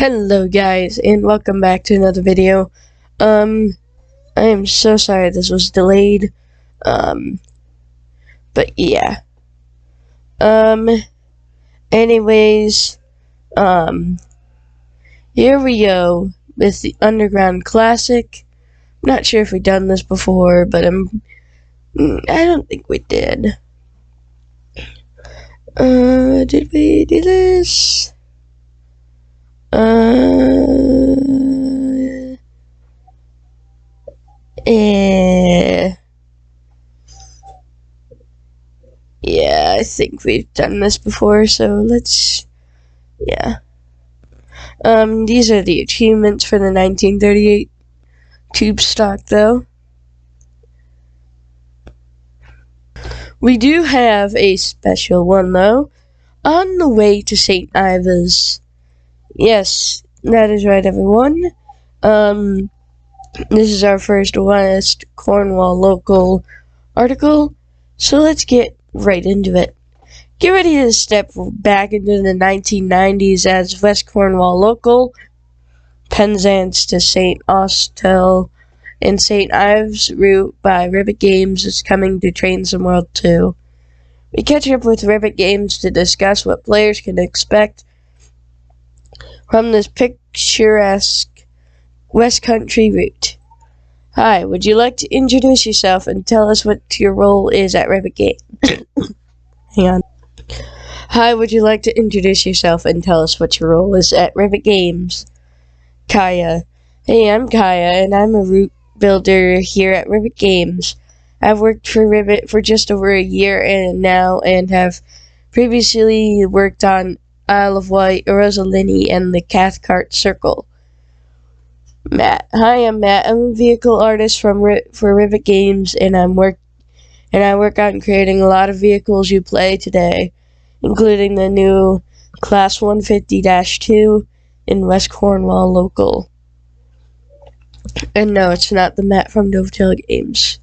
Hello guys, and welcome back to another video. I am so sorry this was delayed. But yeah. Anyways, here we go with the Underground Classic. I'm not sure if we've done this before, but I don't think we did. Did we do this? Yeah, I think we've done this before, so yeah. These are the achievements for the 1938 tube stock, though. We do have a special one, though, on the way to St. Ives. Yes, that is right, everyone. This is our first West Cornwall local article, so let's get right into it. Get ready to step back into the 1990s as West Cornwall local. Penzance to St. Austell and St. Ives route by Ribbit Games is coming to Train World 2. We catch up with Ribbit Games to discuss what players can expect from this picturesque West Country route. Hi, would you like to introduce yourself and tell us what your role is at Ribbit Games? Hang on. Hi, would you like to introduce yourself and tell us what your role is at Ribbit Games? Kaya. Hey, I'm Kaya, and I'm a route builder here at Ribbit Games. I've worked for Ribbit for just over a year and have previously worked on Isle of Wight, Rosalini, and the Cathcart Circle. Matt. Hi, I'm Matt. I'm a vehicle artist for Ribbit Games, and I work on creating a lot of vehicles you play today, including the new Class 150-2 in West Cornwall local. And no, it's not the Matt from Dovetail Games.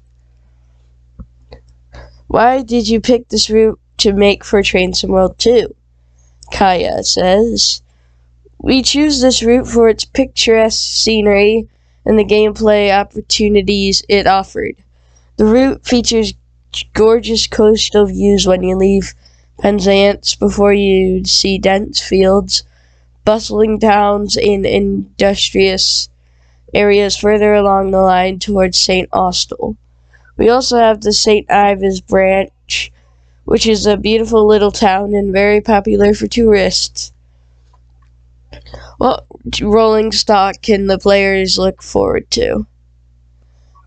Why did you pick this route to make for Train World 2? Kaya says, we choose this route for its picturesque scenery and the gameplay opportunities it offered. The route features gorgeous coastal views when you leave Penzance before you see dense fields, bustling towns, and industrious areas further along the line towards St. Austell. We also have the St. Ives branch, which is a beautiful little town and very popular for tourists. What rolling stock can the players look forward to?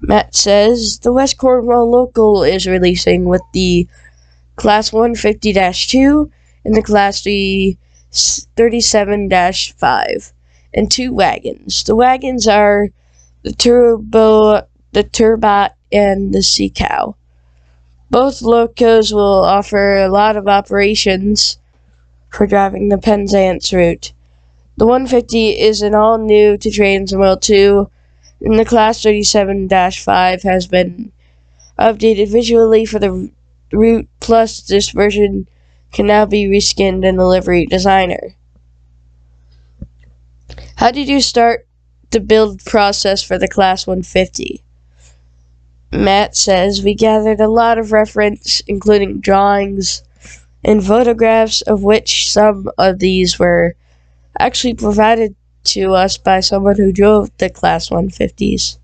Matt says, the West Cornwall local is releasing with the Class 150-2 and the Class 37-5 and 2 wagons. The wagons are the Turbot, and the Sea Cow. Both locos will offer a lot of operations for driving the Penzance route. The 150 is an all-new to Train World 2, and the Class 37-5 has been updated visually for the route, plus this version can now be reskinned in the livery designer. How did you start the build process for the Class 150? Matt says, we gathered a lot of reference, including drawings and photographs, of which some of these were actually provided to us by someone who drove the Class 150s.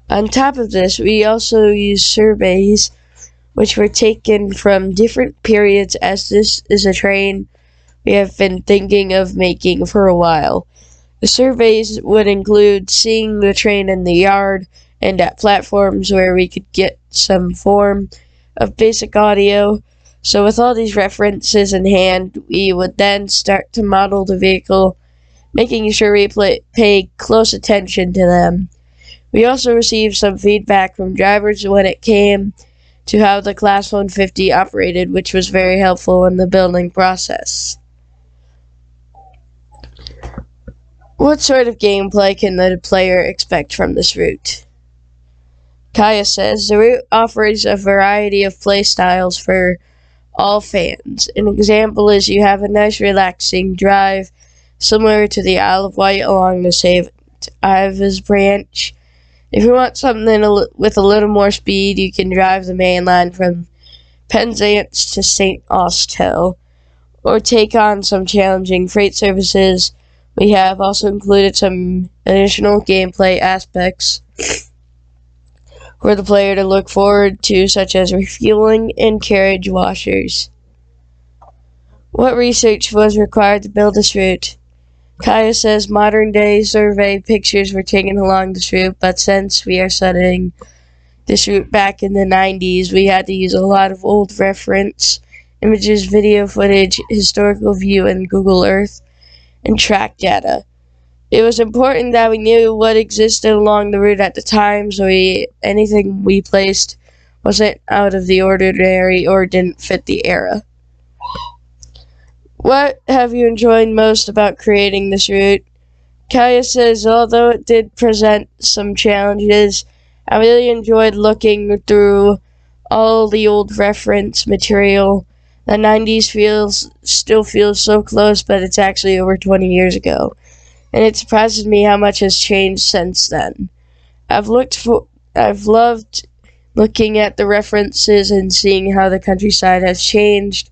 On top of this, we also used surveys which were taken from different periods, as this is a train we have been thinking of making for a while. The surveys would include seeing the train in the yard and at platforms where we could get some form of basic audio. So with all these references in hand, we would then start to model the vehicle, making sure we pay close attention to them. We also received some feedback from drivers when it came to how the Class 150 operated, which was very helpful in the building process. What sort of gameplay can the player expect from this route? Kaya says, the route offers a variety of play styles for all fans. An example is you have a nice relaxing drive similar to the Isle of Wight along the St. Ives branch. If you want something with a little more speed, you can drive the mainline from Penzance to St. Austell, or take on some challenging freight services. We have also included some additional gameplay aspects for the player to look forward to, such as refueling and carriage washers. What research was required to build this route? Kaya says modern day survey pictures were taken along this route, but since we are studying this route back in the 90s, we had to use a lot of old reference images, video footage, historical view, and Google Earth, and track data. It was important that we knew what existed along the route at the time, so anything we placed wasn't out of the ordinary or didn't fit the era. What have you enjoyed most about creating this route? Kaya says, although it did present some challenges, I really enjoyed looking through all the old reference material. The 90s still feels so close, but it's actually over 20 years ago. And it surprises me how much has changed since then. I've loved looking at the references and seeing how the countryside has changed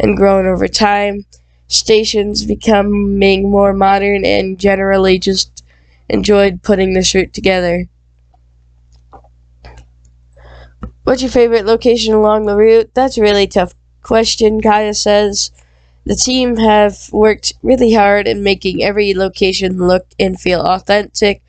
and grown over time. Stations becoming more modern, and generally just enjoyed putting this route together. What's your favorite location along the route? That's a really tough question, Kaya says. The team have worked really hard in making every location look and feel authentic,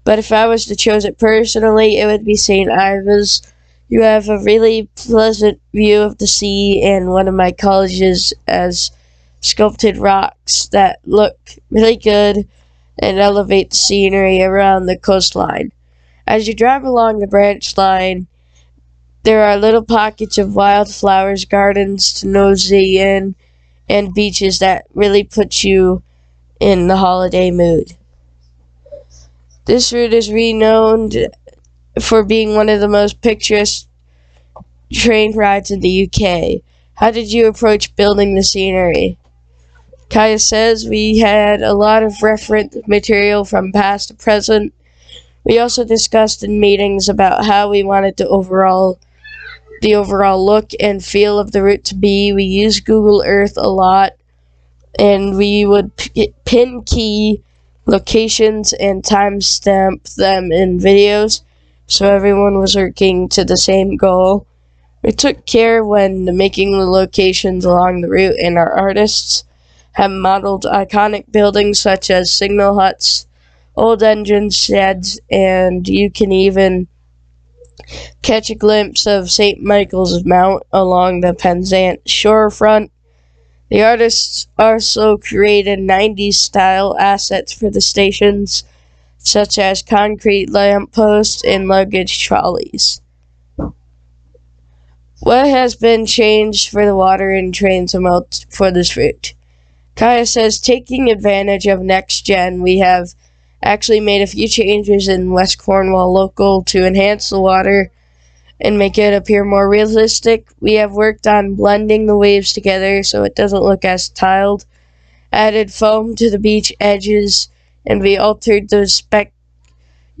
but if I was to choose it personally, it would be St. Ives. You have a really pleasant view of the sea, and one of my colleges has sculpted rocks that look really good and elevate the scenery around the coastline. As you drive along the branch line, there are little pockets of wildflowers, gardens to nosy in, and beaches that really put you in the holiday mood. This route is renowned for being one of the most picturesque train rides in the UK. How did you approach building the scenery? Kaya says we had a lot of reference material from past to present. We also discussed in meetings about how we wanted the overall look and feel of the route to be. We used Google Earth a lot, and we would pin key locations and timestamp them in videos, so everyone was working to the same goal. We took care when making the locations along the route, and our artists have modeled iconic buildings such as signal huts, old engine sheds, and you can even catch a glimpse of St. Michael's Mount along the Penzance shorefront. The artists also created 90s style assets for the stations, such as concrete lampposts and luggage trolleys. What has been changed for the water and train tumult for this route? Kaya says, taking advantage of next gen, we have actually made a few changes in West Cornwall local to enhance the water and make it appear more realistic. We have worked on blending the waves together so it doesn't look as tiled, added foam to the beach edges, and we altered the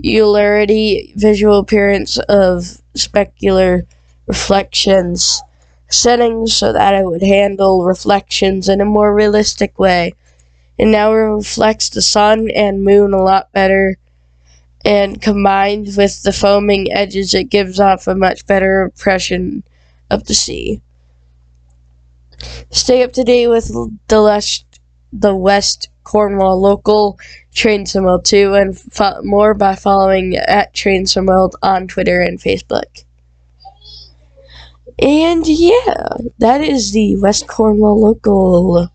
specularity visual appearance of specular reflections settings so that it would handle reflections in a more realistic way. And now it reflects the sun and moon a lot better, and combined with the foaming edges, it gives off a much better impression of the sea. Stay up to date with the West Cornwall local Train Some World 2, and more by following at Train Some World on Twitter and Facebook. And yeah, that is the West Cornwall local.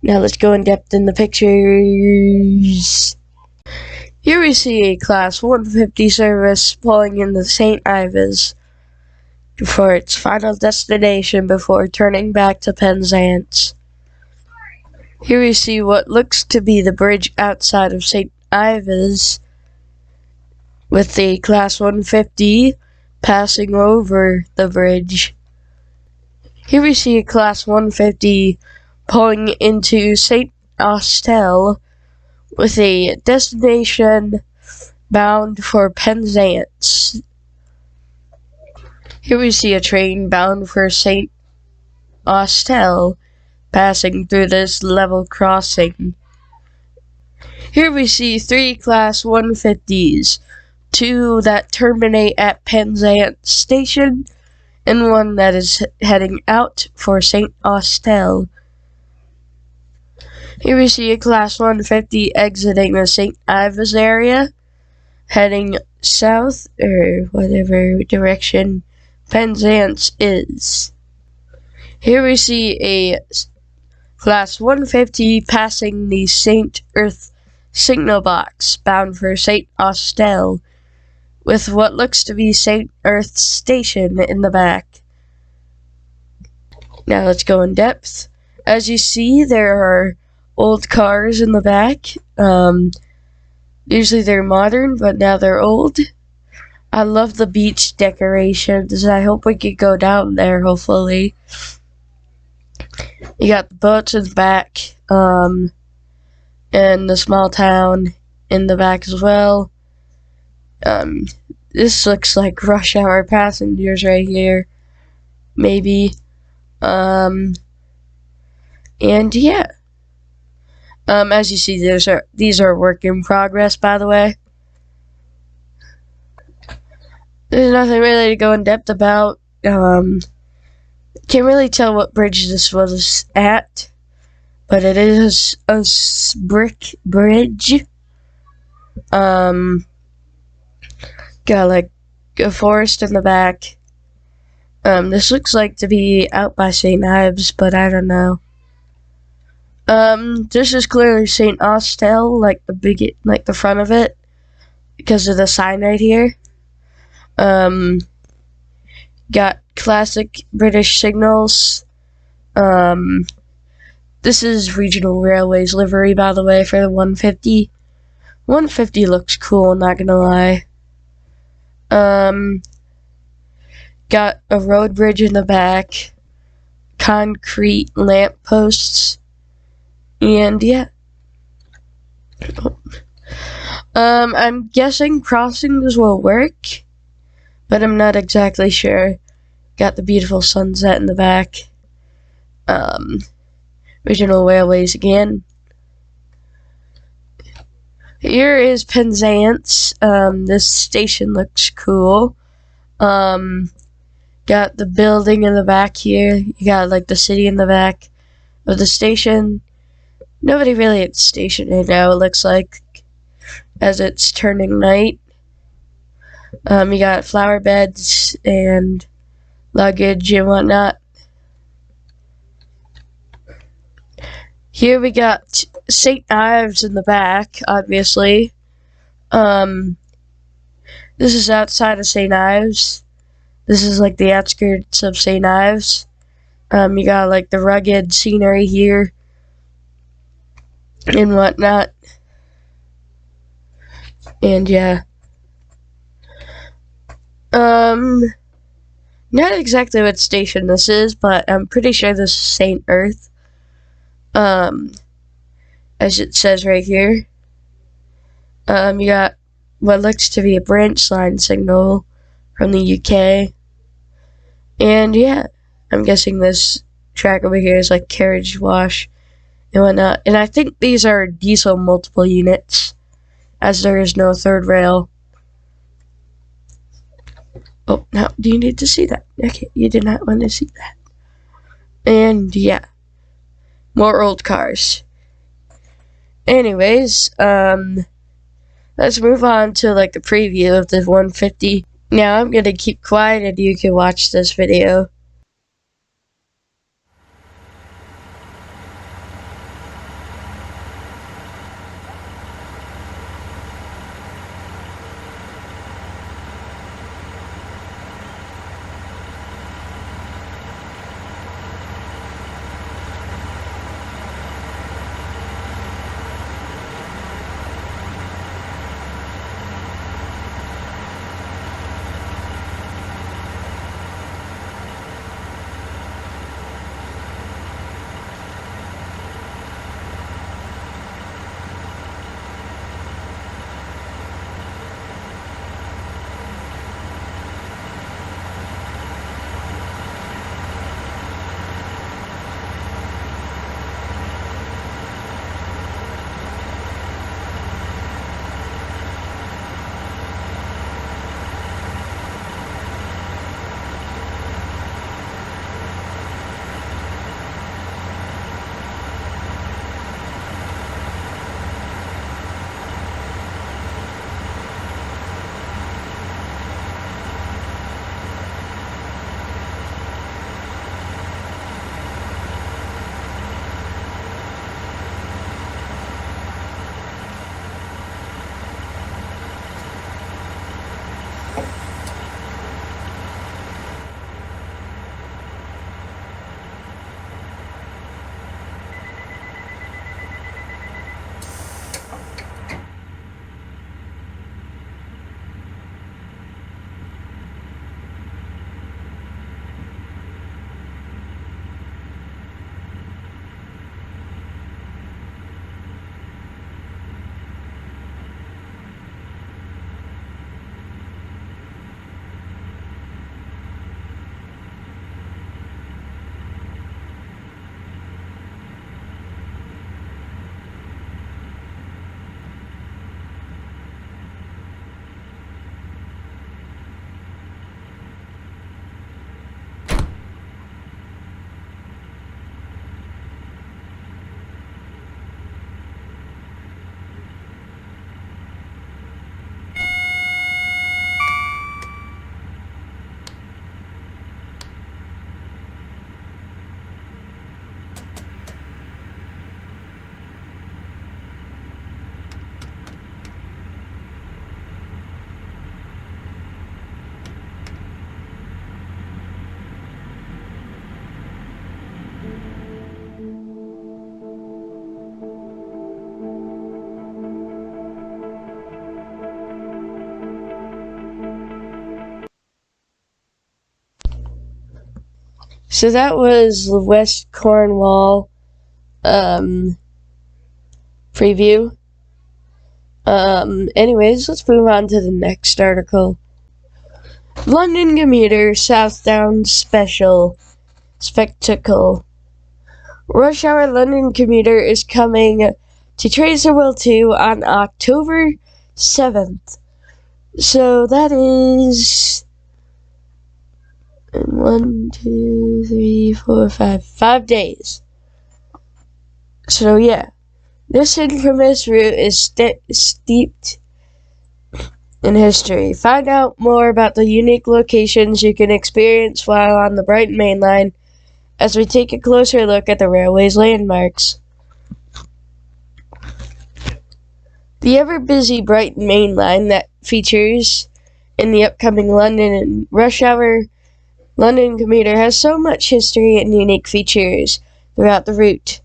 Now let's go in depth in the pictures. Here we see a Class 150 service pulling into St. Ives for its final destination before turning back to Penzance. Here we see what looks to be the bridge outside of St. Ives, with the Class 150 passing over the bridge. Here we see a Class 150 pulling into St. Austell with a destination bound for Penzance. Here we see a train bound for St. Austell passing through this level crossing. Here we see 3 Class 150s, 2 that terminate at Penzance Station, and 1 that is heading out for St. Austell. Here we see a Class 150 exiting the St. Ives area, heading south, or whatever direction Penzance is. Here we see a Class 150 passing the St. Earth signal box, bound for St. Austell, with what looks to be St. Earth Station in the back. Now let's go in depth. As you see, there are old cars in the back. Usually they're modern, but now they're old. I love the beach decorations. I hope we could go down there, hopefully. You got the boats in the back, and the small town in the back as well. This looks like rush hour passengers right here. Maybe. And yeah. As you see, these are work in progress, by the way. There's nothing really to go in depth about. Can't really tell what bridge this was at, but it is a brick bridge. Got like a forest in the back. This looks like to be out by St. Ives, but I don't know. This is clearly St. Austell, like the front of it, because of the sign right here. Got classic British signals. This is Regional Railways livery, by the way, for the 150. 150 looks cool, not gonna lie. Got a road bridge in the back, concrete lamp posts, and yeah. I'm guessing crossings will work, but I'm not exactly sure. Got the beautiful sunset in the back. Regional Railways again. Here is Penzance. This station looks cool. Got the building in the back here. You got like the city in the back of the station. Nobody really at the station right now, it looks like, as it's turning night. You got flower beds and luggage and whatnot. Here we got St. Ives in the back, obviously. This is outside of St. Ives. This is like the outskirts of St. Ives. You got like the rugged scenery here and whatnot. And yeah. Not exactly what station this is, but I'm pretty sure this is St. Earth. As it says right here. You got what looks to be a branch line signal from the UK. And yeah, I'm guessing this track over here is like carriage wash and whatnot. And I think these are diesel multiple units, as there is no third rail. Oh, now, do you need to see that? Okay, you did not want to see that. And yeah, more old cars. Anyways, let's move on to like the preview of the 150. Now I'm gonna keep quiet and you can watch this video. So that was the West Cornwall preview. Anyways, let's move on to the next article. London Commuter Southbound Spectacle. Rush Hour London Commuter is coming to Traceable 2 on October 7th. So that is 5 days. So yeah, this infamous route is steeped in history. Find out more about the unique locations you can experience while on the Brighton mainline as we take a closer look at the railway's landmarks. The ever-busy Brighton mainline that features in the upcoming London and Rush Hour London Commuter has so much history and unique features throughout the route.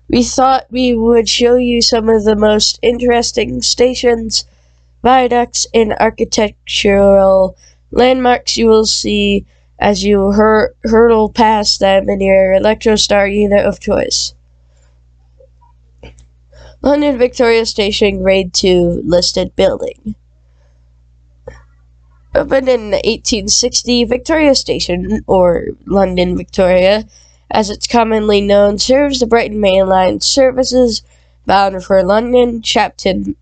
We thought we would show you some of the most interesting stations, viaducts, and architectural landmarks you will see as you hurtle past them in your Electrostar unit of choice. London Victoria Station Grade 2 listed building. Opened in 1860, Victoria Station, or London Victoria, as it's commonly known, serves the Brighton mainline services bound for London, Chatham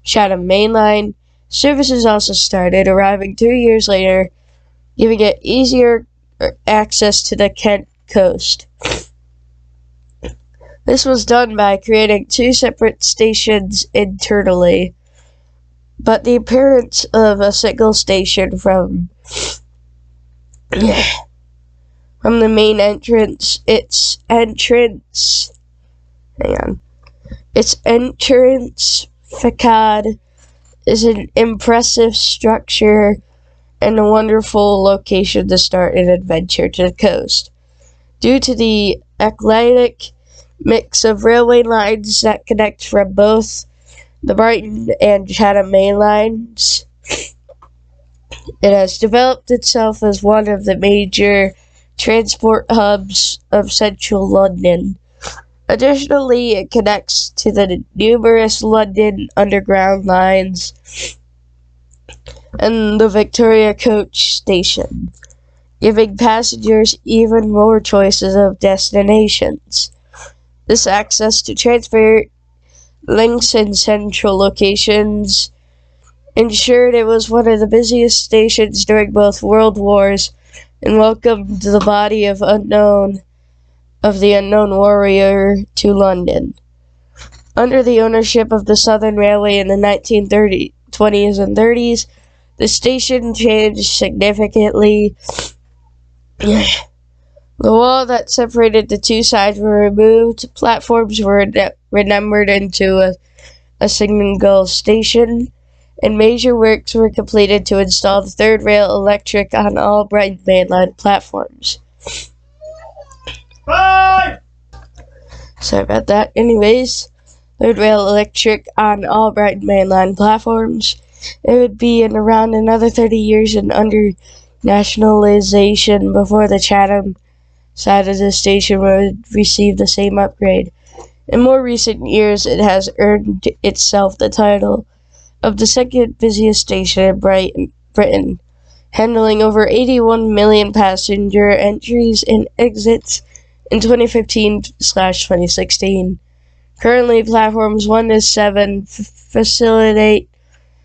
mainline. Services also started, arriving 2 years later, giving it easier access to the Kent coast. This was done by creating 2 separate stations internally, but the appearance of a single station from the main entrance, its entrance facade is an impressive structure and a wonderful location to start an adventure to the coast. Due to the eclectic mix of railway lines that connect from both the Brighton and Chatham main lines, it has developed itself as one of the major transport hubs of central London. Additionally, it connects to the numerous London Underground lines and the Victoria Coach Station, giving passengers even more choices of destinations. This access to transfer links in central locations ensured it was one of the busiest stations during both world wars and welcomed the body of the unknown warrior to London. Under the ownership of the Southern Railway in the 1920s and 30s, the station changed significantly. The wall that separated the 2 sides were removed, platforms were renumbered into a single station, and major works were completed to install the third rail electric on all Brighton mainline platforms. Bye! Sorry about that. Anyways, third rail electric on all Brighton mainline platforms. It would be in around another 30 years and under nationalization before the Chatham side of the station would receive the same upgrade. In more recent years, it has earned itself the title of the second busiest station in Britain, handling over 81 million passenger entries and exits in 2015/2016. Currently, platforms 1 to 7 facilitate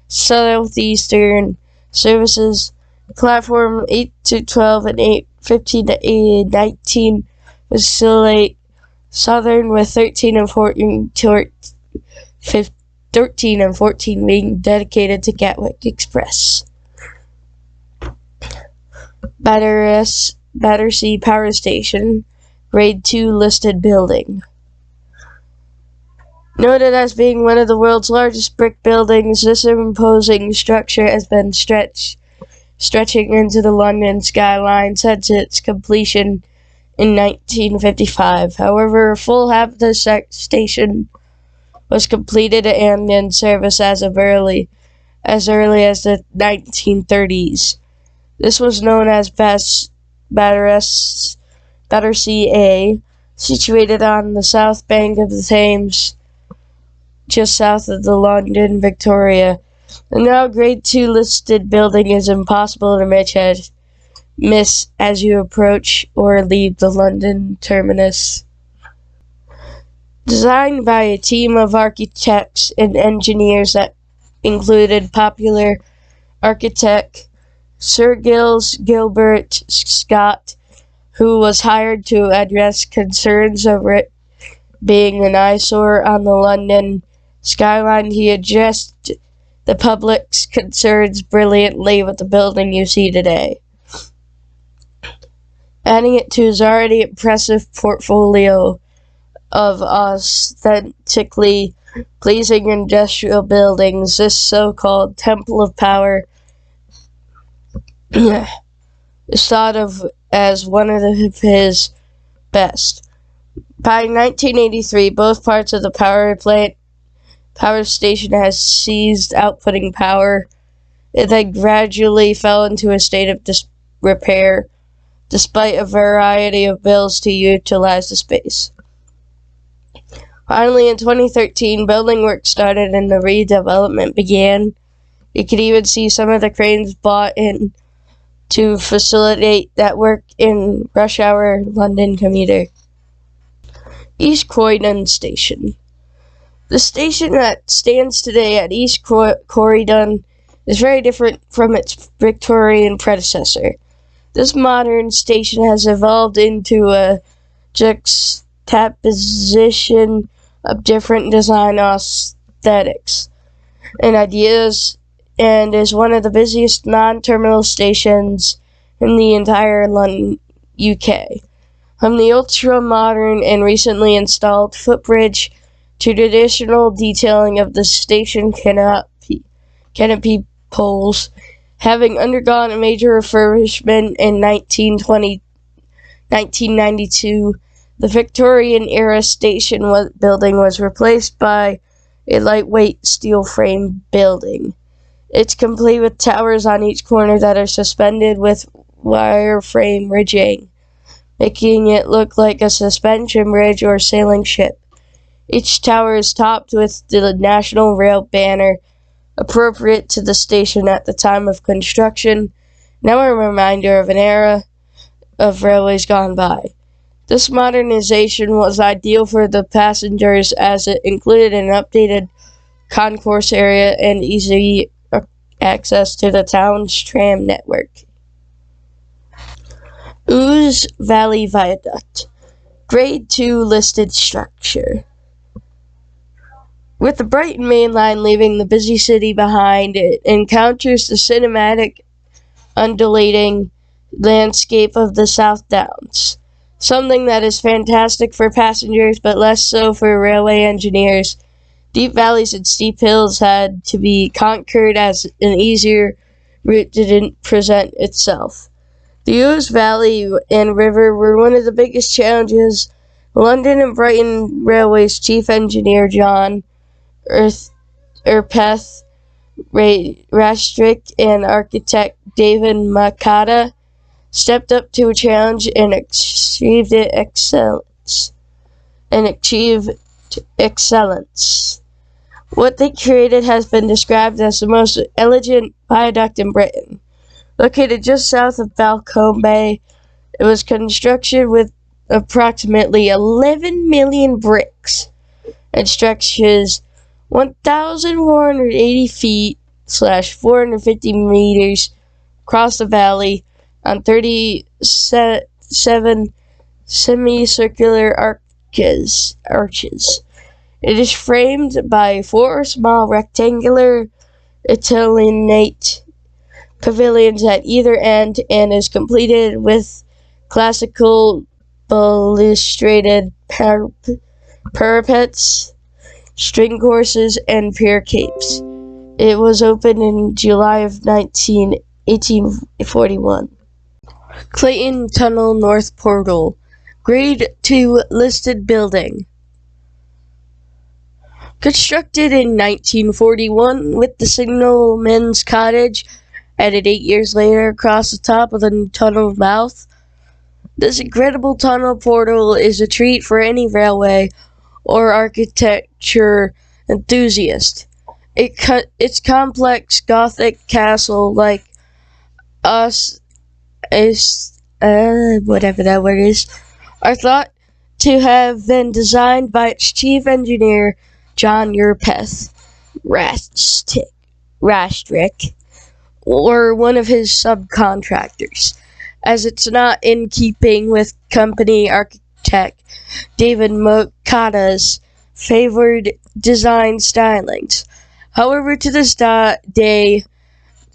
southeastern services. Platform 8 to 12 and 15 to 19 facilitate southern, with 13 and 14 being dedicated to Gatwick Express. Battersea Power Station, Grade 2 listed building. Noted as being one of the world's largest brick buildings, this imposing structure has been stretching into the London skyline since its completion in 1955. However, a full half of the station was completed and in service as early as the 1930s. This was known as Battersea Battersea, situated on the south bank of the Thames, just south of the London Victoria. The now Grade 2 listed building is impossible to miss as you approach or leave the London terminus. Designed by a team of architects and engineers that included popular architect Sir Gilbert Scott, who was hired to address concerns over it being an eyesore on the London skyline. He addressed the public's concerns brilliantly with the building you see today, adding it to his already impressive portfolio of aesthetically pleasing industrial buildings. This so-called Temple of Power is thought of as one of his best. By 1983, both parts of the power station has ceased outputting power. It then gradually fell into a state of disrepair, despite a variety of bills to utilize the space. Finally, in 2013, building work started and the redevelopment began. You could even see some of the cranes bought in to facilitate that work in rush hour London Commuter. East Croydon Station. The station that stands today at East Croydon is very different from its Victorian predecessor. This modern station has evolved into a juxtaposition of different design aesthetics and ideas, and is one of the busiest non-terminal stations in the entire London, UK. From the ultra-modern and recently installed footbridge to traditional detailing of the station canopy poles, having undergone a major refurbishment in 1992, the Victorian-era station building was replaced by a lightweight steel frame building. It's complete with towers on each corner that are suspended with wireframe rigging, making it look like a suspension bridge or sailing ship. Each tower is topped with the National Rail banner, appropriate to the station at the time of construction, now a reminder of an era of railways gone by. This modernization was ideal for the passengers as it included an updated concourse area and easy access to the town's tram network. Ouse Valley Viaduct, Grade 2 listed structure. With the Brighton mainline leaving the busy city behind, it encounters the cinematic, undulating landscape of the South Downs, something that is fantastic for passengers but less so for railway engineers. Deep valleys and steep hills had to be conquered as an easier route didn't present itself. The Ouse Valley and River were one of the biggest challenges. London and Brighton Railway's chief engineer John Urpeth Rastrick and architect David Makata stepped up to a challenge and achieved excellence. What they created has been described as the most elegant viaduct in Britain. Located just south of Balcombe Bay, it was constructed with approximately 11 million bricks and stretches 1,480 feet / 450 meters across the valley on 37 semicircular arches. It is framed by 4 small rectangular Italianate pavilions at either end and is completed with classical balustrated parapets, string courses, and pier capes. It was opened in July of 1841. Clayton Tunnel North Portal, Grade 2 listed building. Constructed in 1941 with the signalman's cottage added 8 years later across the top of the tunnel mouth, This incredible tunnel portal is a treat for any railway or architecture enthusiast. Its complex Gothic castle, like us, whatever that word is, are thought to have been designed by its chief engineer, John Urpeth Rastrick, or one of his subcontractors, as it's not in keeping with company architect David Mokata's favored design stylings. However, to this day,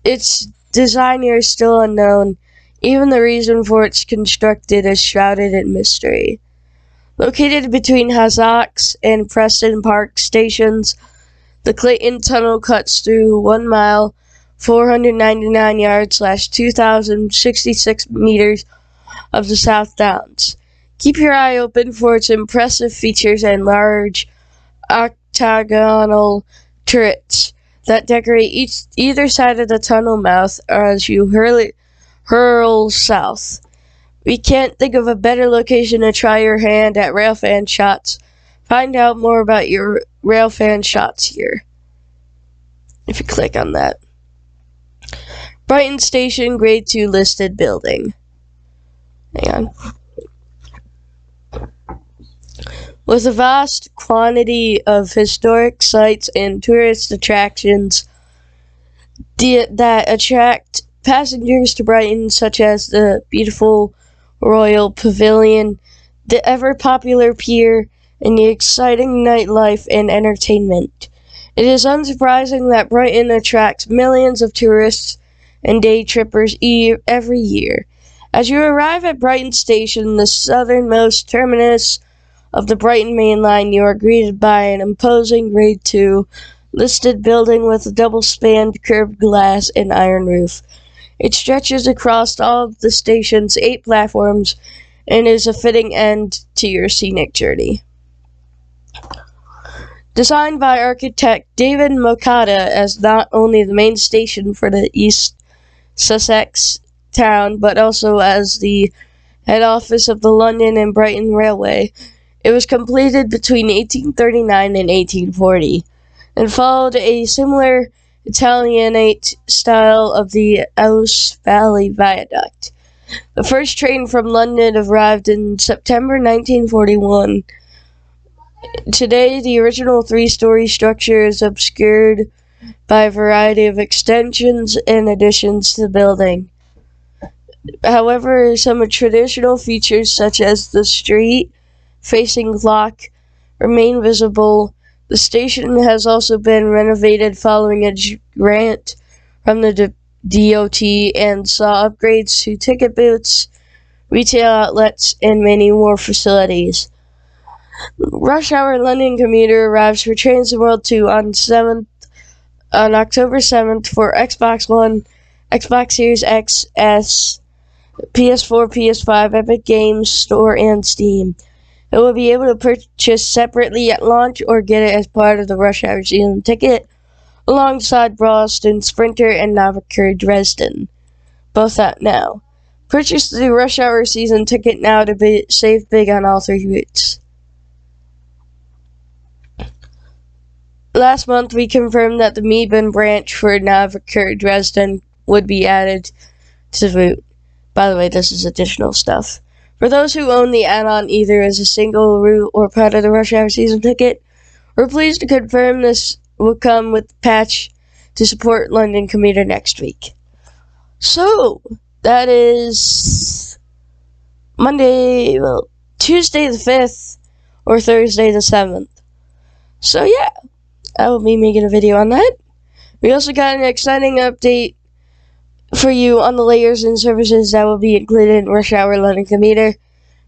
its designer is still unknown. Even the reason for its constructed is shrouded in mystery. Located between Hazzocks and Preston Park stations, the Clayton Tunnel cuts through 1 mile, 499 yards / 2,066 meters of the South Downs. Keep your eye open for its impressive features and large octagonal turrets that decorate either side of the tunnel mouth as you hurl south. We can't think of a better location to try your hand at railfan shots. Find out more about your railfan shots here, if you click on that. Brighton Station, Grade 2 listed building. Hang on. With a vast quantity of historic sites and tourist attractions that attract passengers to Brighton, such as the beautiful Royal Pavilion, the ever-popular pier, and the exciting nightlife and entertainment. It is unsurprising that Brighton attracts millions of tourists and day trippers every year. As you arrive at Brighton Station, the southernmost terminus of the Brighton mainline, you are greeted by an imposing Grade 2 listed building with a double-spanned curved glass and iron roof. It stretches across all of the station's 8 platforms and is a fitting end to your scenic journey. Designed by architect David Mokata as not only the main station for the East Sussex town, but also as the head office of the London and Brighton Railway, it was completed between 1839 and 1840, and followed a similar Italianate style of the Ouse Valley Viaduct. The first train from London arrived in September 1941. Today, the original 3-story structure is obscured by a variety of extensions and additions to the building. However, some traditional features such as the street-facing clock remain visible. The station has also been renovated following a grant from the DOT and saw upgrades to ticket booths, retail outlets, and many more facilities. Rush Hour London Commuter arrives for Trains the World 2 on October 7th for Xbox One, Xbox Series X, S, PS4, PS5, Epic Games Store, and Steam. It will be able to purchase separately at launch or get it as part of the Rush Hour season ticket alongside Boston Sprinter and Navicur Dresden, both out now. Purchase the Rush Hour season ticket now to save big on all 3 routes. Last month, we confirmed that the Meben branch for Navicur Dresden would be added to the route. By the way, this is additional stuff. For those who own the add-on either as a single route or part of the Rush Hour season ticket, we're pleased to confirm this will come with the patch to support London Commuter next week. So, that is Tuesday the 5th or Thursday the 7th. So yeah, I will be making a video on that. We also got an exciting update for you on the layers and services that will be included in Rush Hour London Commuter.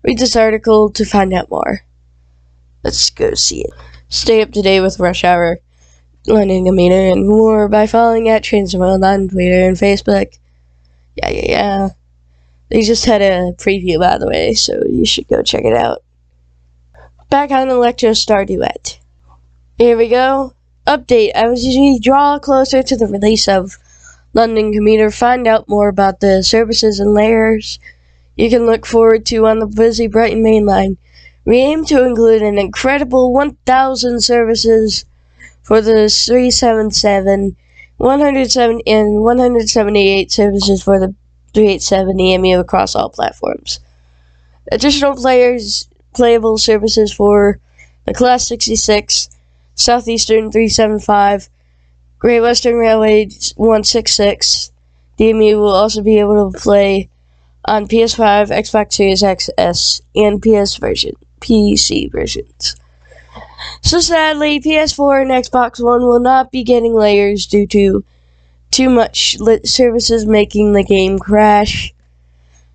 Read this article to find out more. Let's go see it. Stay up to date with Rush Hour London Commuter and more by following at Trains the World on Twitter and Facebook. Yeah. They just had a preview, by the way, so you should go check it out. Back on Electro Star Duet. Here we go. Update. As we draw closer to the release of London Commuter, find out more about the services and layers you can look forward to on the busy Brighton mainline. We aim to include an incredible 1,000 services for the 377, 107, and 178 services for the 387 EMU across all platforms. Additional playable services for the Class 66, Southeastern 375, Great Western Railway 166. DMU will also be able to play on PS5, Xbox Series XS, and PC versions. So sadly, PS4 and Xbox One will not be getting layers due to too much services making the game crash.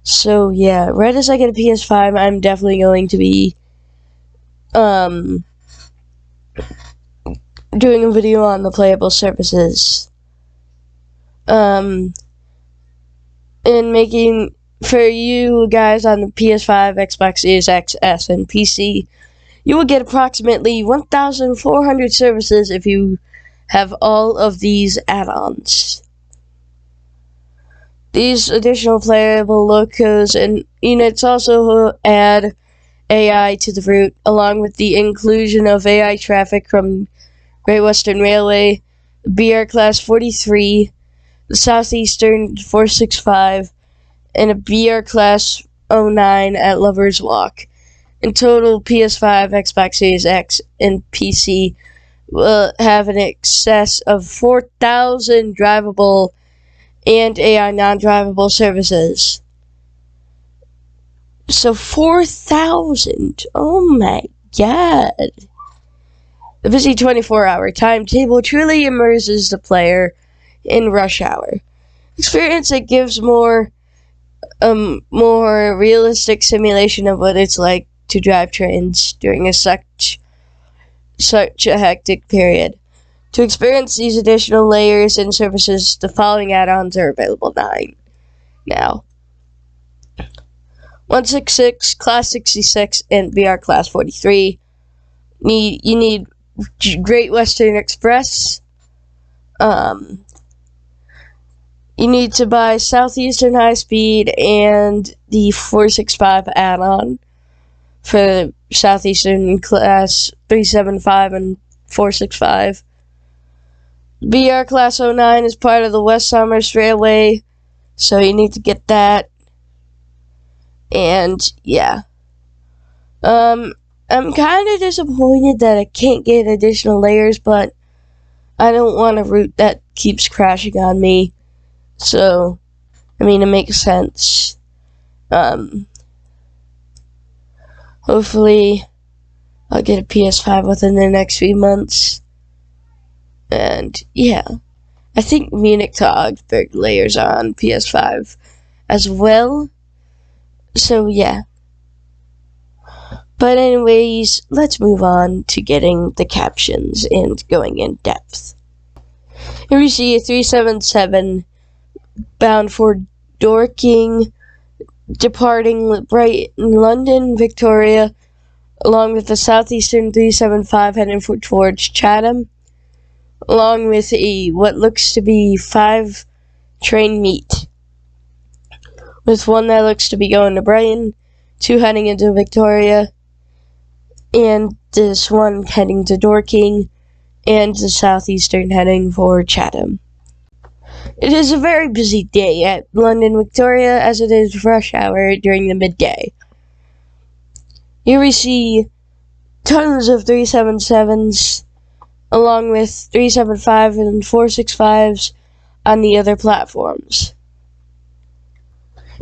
So yeah, right as I get a PS5, I'm definitely going to be doing a video on the playable services. And making, for you guys on the PS5, Xbox Series XS, and PC, you will get approximately 1,400 services if you have all of these add-ons. These additional playable locos and units also add AI to the route, along with the inclusion of AI traffic from Great Western Railway, BR Class 43, the Southeastern 465, and a BR Class 09 at Lover's Walk. In total, PS5, Xbox Series X, and PC will have an excess of 4,000 drivable and AI non-drivable services. So 4,000! Oh my god! The busy 24-hour timetable truly immerses the player in rush hour experience that gives more realistic simulation of what it's like to drive trains during such a hectic period. To experience these additional layers and services, the following add-ons are available now. 166, Class 66, and BR Class 43. You need Great Western Express. You need to buy Southeastern High Speed and the 465 add-on for Southeastern Class 375 and 465. BR Class 09 is part of the West Somers Railway, so you need to get that. And yeah. I'm kind of disappointed that I can't get additional layers, but I don't want a route that keeps crashing on me. So, I mean, it makes sense. Hopefully, I'll get a PS5 within the next few months. And, yeah. I think Munich to Augsburg layers are on PS5 as well. So, yeah. But anyways, let's move on to getting the captions and going in depth. Here we see a 377 bound for Dorking, departing Brighton, London, Victoria, along with the Southeastern 375 heading towards Chatham, along with what looks to be 5 train meet, with one that looks to be going to Brighton, 2 heading into Victoria, and this one heading to Dorking, and the Southeastern heading for Chatham. It is a very busy day at London Victoria, as it is rush hour during the midday. Here we see tons of 377s, along with 375 and 465s on the other platforms.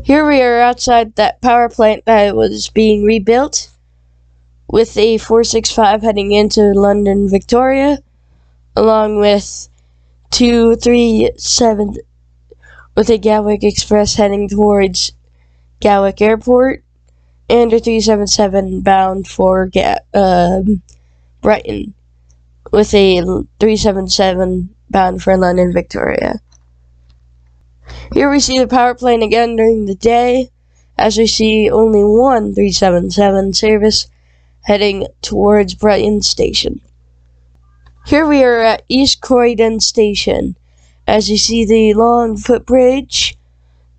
Here we are outside that power plant that was being rebuilt, with a 465 heading into London Victoria, along with 237 with a Gatwick Express heading towards Gatwick Airport, and a 377 bound for Brighton, with a 377 bound for London Victoria. Here we see the power plant again during the day, as we see only one 377 service heading towards Brighton Station. Here we are at East Croydon Station, as you see the long footbridge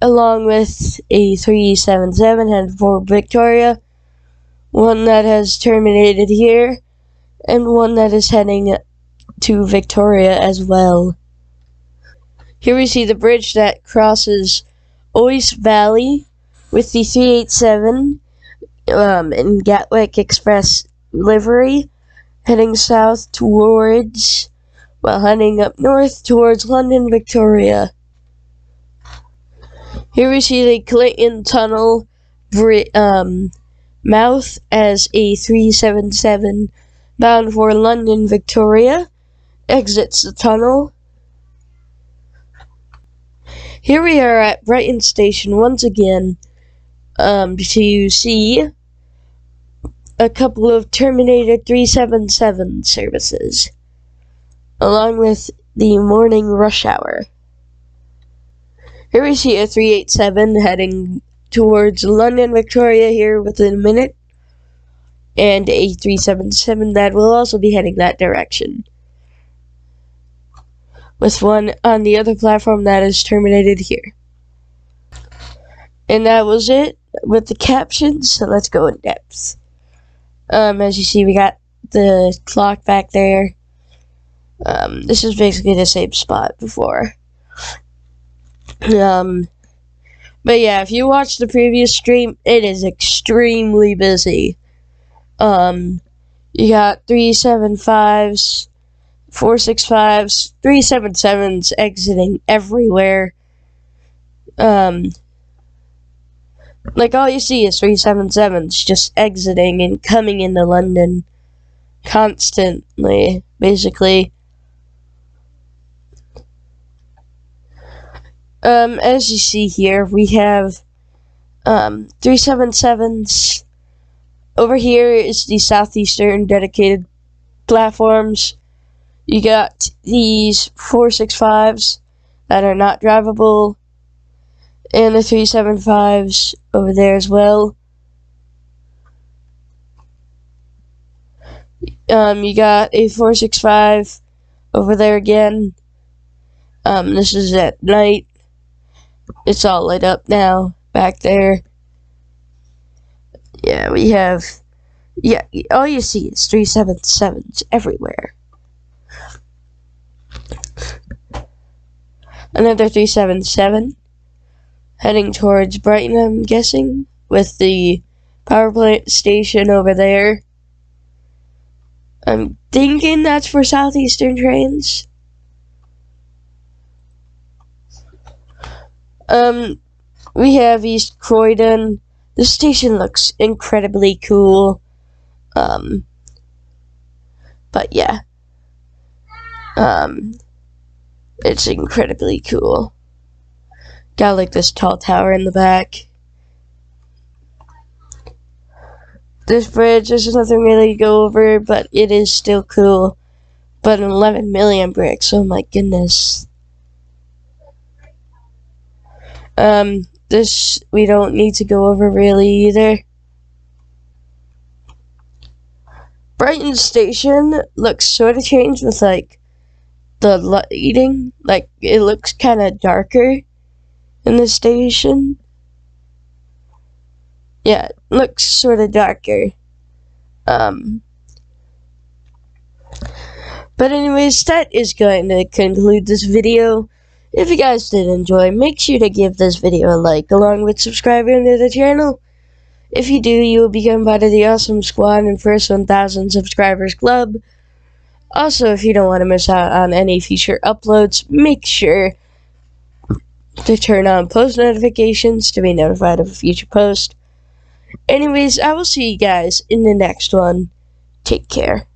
along with a 377 heading for Victoria, one that has terminated here, and one that is heading to Victoria as well. Here we see the bridge that crosses Oise Valley with the 387 in Gatwick Express livery, heading south towards, heading up north towards London, Victoria. Here we see the Clayton Tunnel mouth as a 377 bound for London, Victoria exits the tunnel. Here we are at Brighton Station once again to see a couple of terminated 377 services, along with the morning rush hour. Here we see a 387 heading towards London, Victoria here within a minute, and a 377 that will also be heading that direction, with one on the other platform that is terminated here. And that was it with the captions, so let's go in depth. As you see, we got the clock back there. This is basically the same spot before. But yeah, if you watched the previous stream, it is extremely busy. You got 375s, 465s, 377s exiting everywhere. Like all you see is 377s just exiting and coming into London constantly, basically. As you see here, we have 377s. Over here is the southeastern dedicated platforms. You got these 465s that are not drivable, and the 375s over there as well. You got a 465 over there again. This is at night. It's all lit up now back there. Yeah, we have, all you see is 377s everywhere. Another 377 heading towards Brighton, I'm guessing, with the power plant station over there. I'm thinking that's for southeastern trains. We have East Croydon. The station looks incredibly cool. But yeah. It's incredibly cool. Got like this tall tower in the back. This bridge, there's nothing really to go over, but it is still cool. But an 11 million bricks, oh my goodness. This we don't need to go over really either. Brighton Station looks sort of changed with like the lighting. Like it looks kind of darker in the station. Yeah, it looks sort of darker. But anyways, that is going to conclude this video. If you guys did enjoy, make sure to give this video a like, along with subscribing to the channel. If you do, you will become part of the awesome squad and first 1,000 subscribers club. Also, if you don't want to miss out on any future uploads, make sure to turn on post notifications to be notified of a future post. Anyways, I will see you guys in the next one. Take care.